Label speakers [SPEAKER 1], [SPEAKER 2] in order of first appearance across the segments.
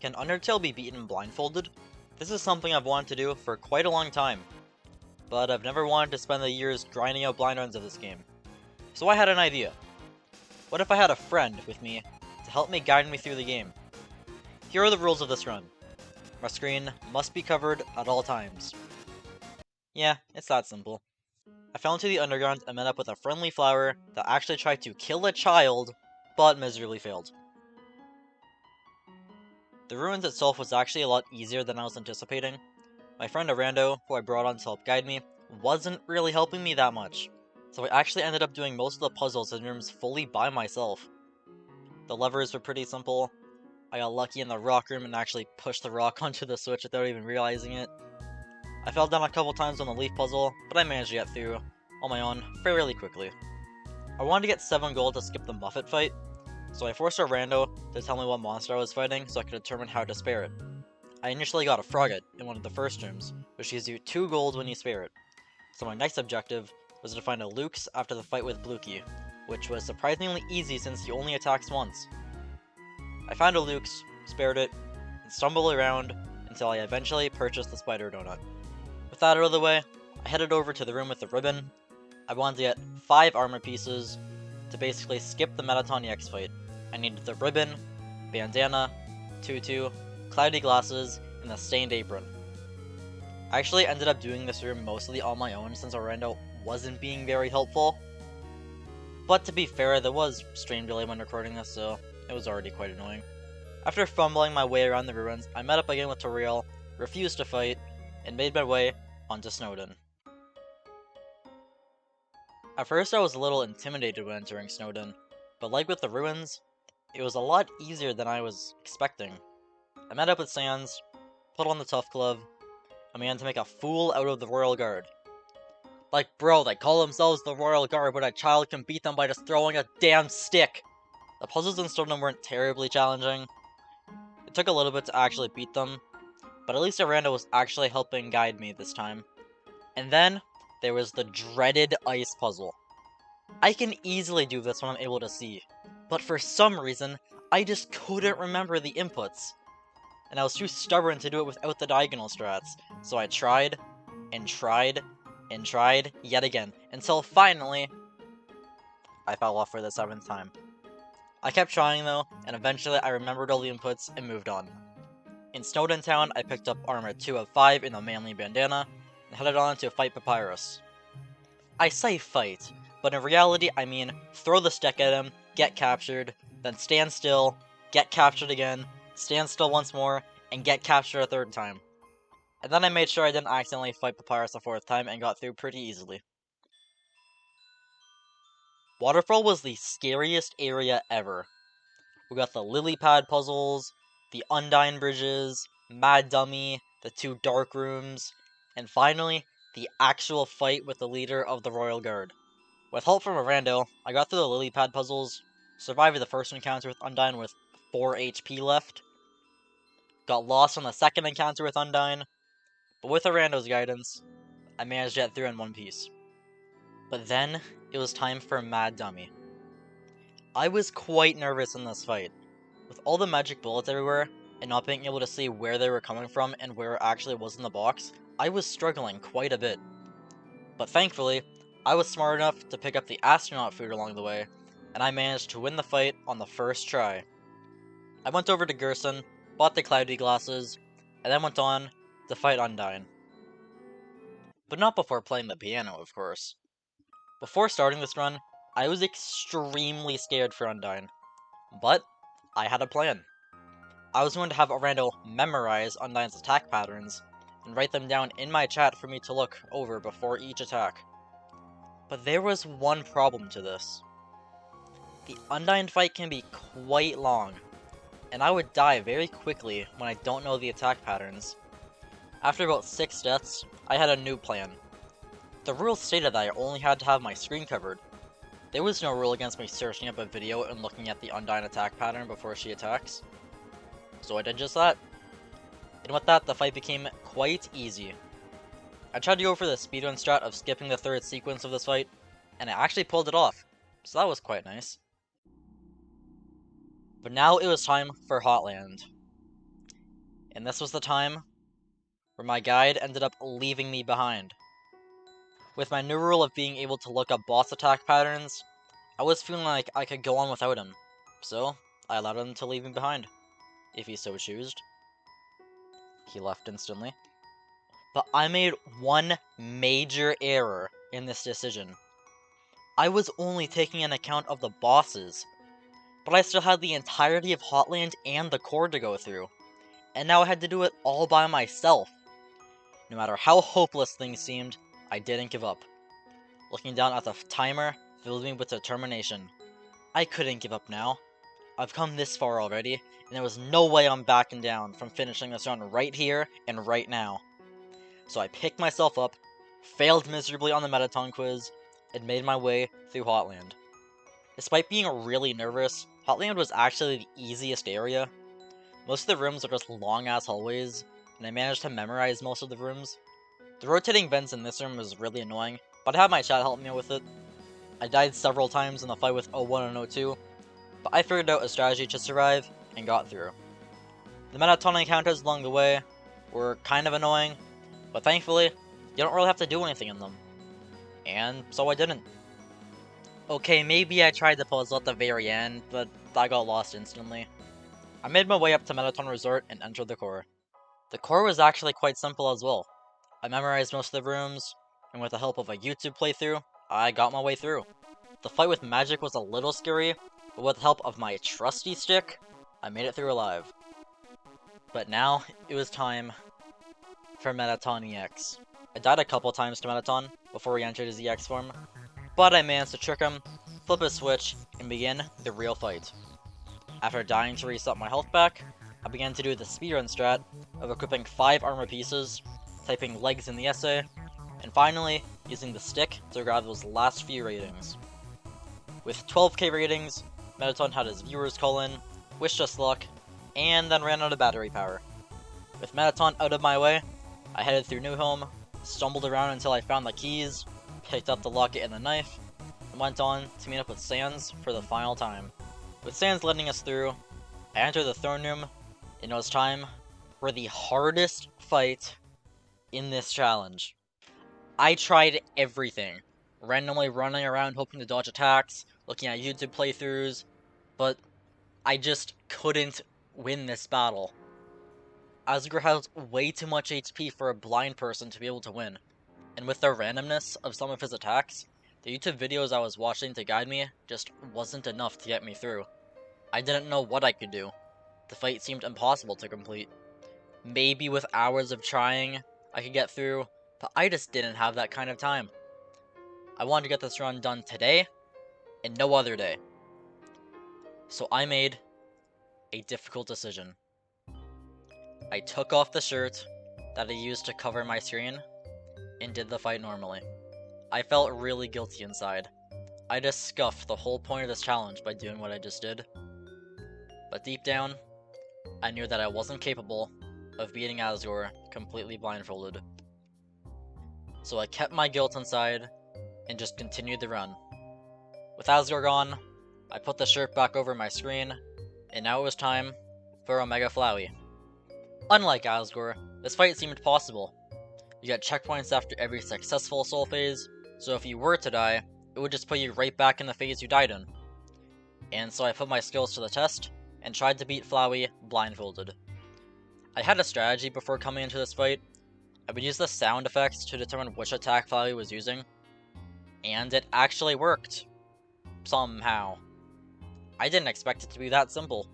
[SPEAKER 1] Can Undertale be beaten blindfolded? This is something I've wanted to do for quite a long time, but I've never wanted to spend the years grinding out blind runs of this game. So I had an idea. What if I had a friend with me to help me guide me through the game? Here are the rules of this run. My screen must be covered at all times. Yeah, it's that simple. I fell into the underground and met up with a friendly flower that actually tried to kill a child, but miserably failed. The ruins itself was actually a lot easier than I was anticipating. My friend Arando, who I brought on to help guide me, wasn't really helping me that much, so I actually ended up doing most of the puzzles and rooms fully by myself. The levers were pretty simple. I got lucky in the rock room and actually pushed the rock onto the switch without even realizing it. I fell down a couple times on the leaf puzzle, but I managed to get through on my own fairly quickly. I wanted to get 7 gold to skip the Muffet fight, so I forced a rando to tell me what monster I was fighting so I could determine how to spare it. I initially got a Frogget in one of the first rooms, which gives you 2 gold when you spare it. So my next objective was to find a Luke's after the fight with Blukey, which was surprisingly easy since he only attacks once. I found a Luke's, spared it, and stumbled around until I eventually purchased the spider donut. With that out of the way, I headed over to the room with the ribbon. I wanted to get 5 armor pieces to basically skip the Mettaton EX fight. I needed the ribbon, bandana, tutu, cloudy glasses, and a stained apron. I actually ended up doing this room mostly on my own since Arando wasn't being very helpful. But to be fair, there was stream delay when recording this, so it was already quite annoying. After fumbling my way around the ruins, I met up again with Toriel, refused to fight, and made my way onto Snowden. At first I was a little intimidated when entering Snowden, but like with the ruins, it was a lot easier than I was expecting. I met up with Sans, put on the Tough Glove, and began to make a fool out of the Royal Guard. Like, bro, they call themselves the Royal Guard, but a child can beat them by just throwing a damn stick! The puzzles in Snowden weren't terribly challenging. It took a little bit to actually beat them, but at least Arando was actually helping guide me this time. And then, there was the dreaded ice puzzle. I can easily do this when I'm able to see, but for some reason, I just couldn't remember the inputs. And I was too stubborn to do it without the diagonal strats, so I tried, and tried, and tried, yet again, until finally, I fell off for the 7th time. I kept trying though, and eventually I remembered all the inputs and moved on. In Snowden Town, I picked up armor 2 of 5 in the manly bandana, and headed on to fight Papyrus. I say fight, but in reality I mean throw the stick at him, get captured, then stand still, get captured again, stand still once more, and get captured a 3rd time. And then I made sure I didn't accidentally fight Papyrus a 4th time and got through pretty easily. Waterfall was the scariest area ever. We got the lily pad puzzles, the Undyne bridges, Mad Dummy, the 2 dark rooms, and finally, the actual fight with the leader of the Royal Guard. With help from Arando, I got through the lily pad puzzles, survived the first encounter with Undyne with 4 HP left, got lost on the 2nd encounter with Undyne, but with Arando's guidance, I managed to get through in one piece. But then, it was time for Mad Dummy. I was quite nervous in this fight. With all the magic bullets everywhere, and not being able to see where they were coming from and where it actually was in the box, I was struggling quite a bit. But thankfully, I was smart enough to pick up the astronaut food along the way, and I managed to win the fight on the first try. I went over to Gerson, bought the cloudy glasses, and then went on to fight Undyne. But not before playing the piano, of course. Before starting this run, I was extremely scared for Undyne, but I had a plan. I was going to have Arando memorize Undyne's attack patterns, and write them down in my chat for me to look over before each attack. But there was one problem to this. The Undyne fight can be quite long, and I would die very quickly when I don't know the attack patterns. After about 6 deaths, I had a new plan. The rules stated that I only had to have my screen covered. There was no rule against me searching up a video and looking at the Undyne attack pattern before she attacks. So I did just that. And with that, the fight became quite easy. I tried to go for the speedrun strat of skipping the 3rd sequence of this fight, and I actually pulled it off, so that was quite nice. But now it was time for Heartland. And this was the time where my guide ended up leaving me behind. With my new rule of being able to look up boss attack patterns, I was feeling like I could go on without him, so I allowed him to leave me behind, if he so chose. He left instantly. But I made one major error in this decision. I was only taking an account of the bosses, but I still had the entirety of Heartland and the core to go through, and now I had to do it all by myself. No matter how hopeless things seemed, I didn't give up. Looking down at the timer filled me with determination. I couldn't give up now. I've come this far already, and there was no way I'm backing down from finishing this run right here and right now. So I picked myself up, failed miserably on the Mettaton quiz, and made my way through Heartland. Despite being really nervous, Heartland was actually the easiest area. Most of the rooms are just long-ass hallways, and I managed to memorize most of the rooms. The rotating vents in this room was really annoying, but I had my chat help me with it. I died several times in the fight with 01 and 02, but I figured out a strategy to survive and got through. The Mettaton encounters along the way were kind of annoying, but thankfully, you don't really have to do anything in them. And so I didn't. Okay, maybe I tried the puzzle at the very end, but I got lost instantly. I made my way up to Mettaton Resort and entered the core. The core was actually quite simple as well. I memorized most of the rooms, and with the help of a YouTube playthrough, I got my way through. The fight with Magic was a little scary, but with the help of my trusty stick, I made it through alive. But now, it was time for Mettaton EX. I died a couple times to Mettaton before he entered his EX form, but I managed to trick him, flip a switch, and begin the real fight. After dying to reset my health back, I began to do the speedrun strat of equipping 5 armor pieces, typing legs in the essay, and finally using the stick to grab those last few ratings. With 12k ratings, Mettaton had his viewers call in, wished us luck, and then ran out of battery power. With Mettaton out of my way, I headed through New Home, stumbled around until I found the keys, picked up the locket and the knife, and went on to meet up with Sans for the final time. With Sans letting us through, I entered the throne room, and it was time for the hardest fight in this challenge. I tried everything, randomly running around hoping to dodge attacks, looking at YouTube playthroughs, but I just couldn't win this battle. Asgore has way too much HP for a blind person to be able to win, and with the randomness of some of his attacks, the YouTube videos I was watching to guide me just wasn't enough to get me through. I didn't know what I could do. The fight seemed impossible to complete. Maybe with hours of trying, I could get through, but I just didn't have that kind of time. I wanted to get this run done today, and no other day. So I made a difficult decision. I took off the shirt that I used to cover my screen, and did the fight normally. I felt really guilty inside. I just scuffed the whole point of this challenge by doing what I just did. But deep down, I knew that I wasn't capable of beating Asgore completely blindfolded. So I kept my guilt inside, and just continued the run. With Asgore gone, I put the shirt back over my screen, and now it was time for Omega Flowey. Unlike Asgore, this fight seemed possible. You get checkpoints after every successful soul phase, so if you were to die, it would just put you right back in the phase you died in. And so I put my skills to the test, and tried to beat Flowey blindfolded. I had a strategy before coming into this fight. I would use the sound effects to determine which attack Flowey was using, and it actually worked. Somehow. I didn't expect it to be that simple.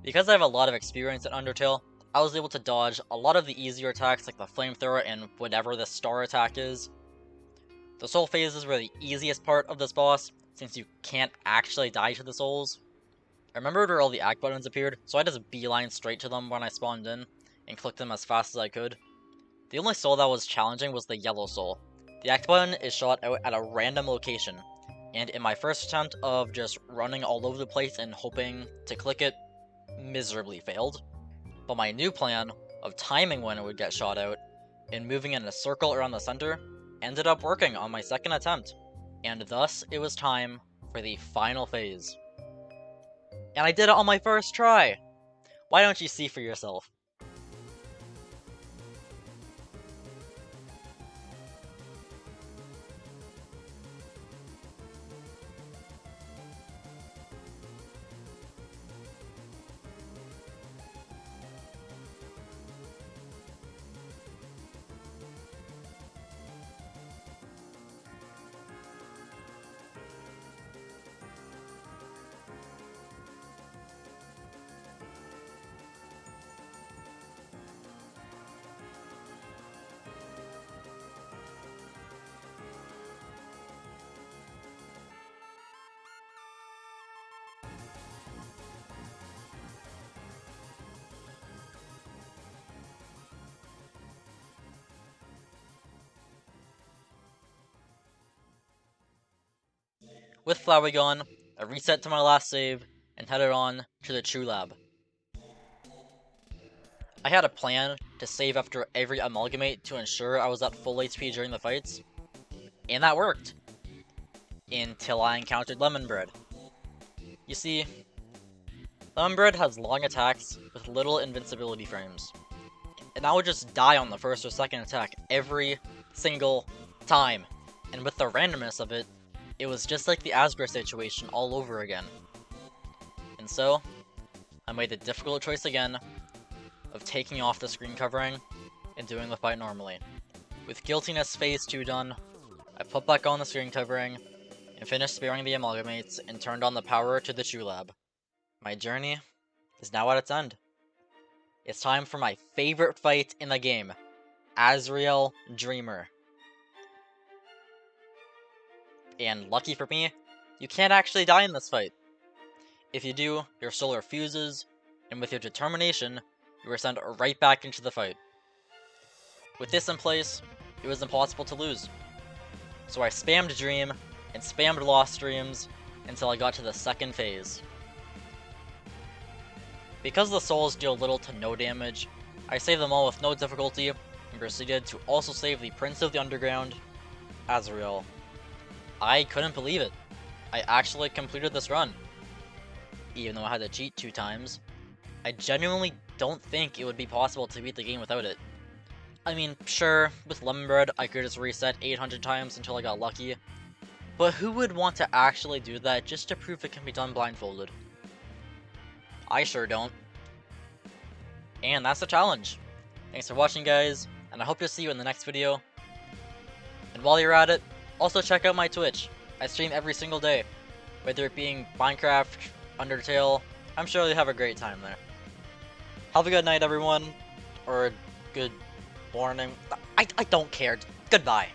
[SPEAKER 1] Because I have a lot of experience in Undertale, I was able to dodge a lot of the easier attacks like the flamethrower and whatever the star attack is. The soul phases were the easiest part of this boss, since you can't actually die to the souls. I remembered where all the act buttons appeared, so I just beelined straight to them when I spawned in, and clicked them as fast as I could. The only soul that was challenging was the yellow soul. The act button is shot out at a random location, and in my first attempt of just running all over the place and hoping to click it, miserably failed. But my new plan of timing when it would get shot out, and moving in a circle around the center, ended up working on my second attempt, and thus it was time for the final phase. And I did it on my first try! Why don't you see for yourself? With Flowey gone, I reset to my last save and headed on to the True Lab. I had a plan to save after every amalgamate to ensure I was at full HP during the fights, and that worked. Until I encountered Lemon Bread. You see, Lemon Bread has long attacks with little invincibility frames, and I would just die on the first or second attack every single time, and with the randomness of it, it was just like the Asgore situation all over again. And so, I made the difficult choice again of taking off the screen covering and doing the fight normally. With Guiltiness Phase 2 done, I put back on the screen covering and finished sparing the amalgamates and turned on the power to the True Lab. My journey is now at its end. It's time for my favorite fight in the game, Asriel Dreamer. And lucky for me, you can't actually die in this fight. If you do, your solar fuses, and with your determination, you are sent right back into the fight. With this in place, it was impossible to lose. So I spammed Dream and spammed Lost Dreams until I got to the second phase. Because the souls deal little to no damage, I saved them all with no difficulty and proceeded to also save the Prince of the Underground, Asriel. I couldn't believe it. I actually completed this run. Even though I had to cheat 2 times, I genuinely don't think it would be possible to beat the game without it. I mean, sure, with Lemon Bread, I could just reset 800 times until I got lucky, but who would want to actually do that just to prove it can be done blindfolded? I sure don't. And that's the challenge. Thanks for watching, guys, and I hope to see you in the next video. And while you're at it, also check out my Twitch. I stream every single day, whether it being Minecraft, Undertale. I'm sure you'll have a great time there. Have a good night, everyone, or a good morning. I don't care. Goodbye.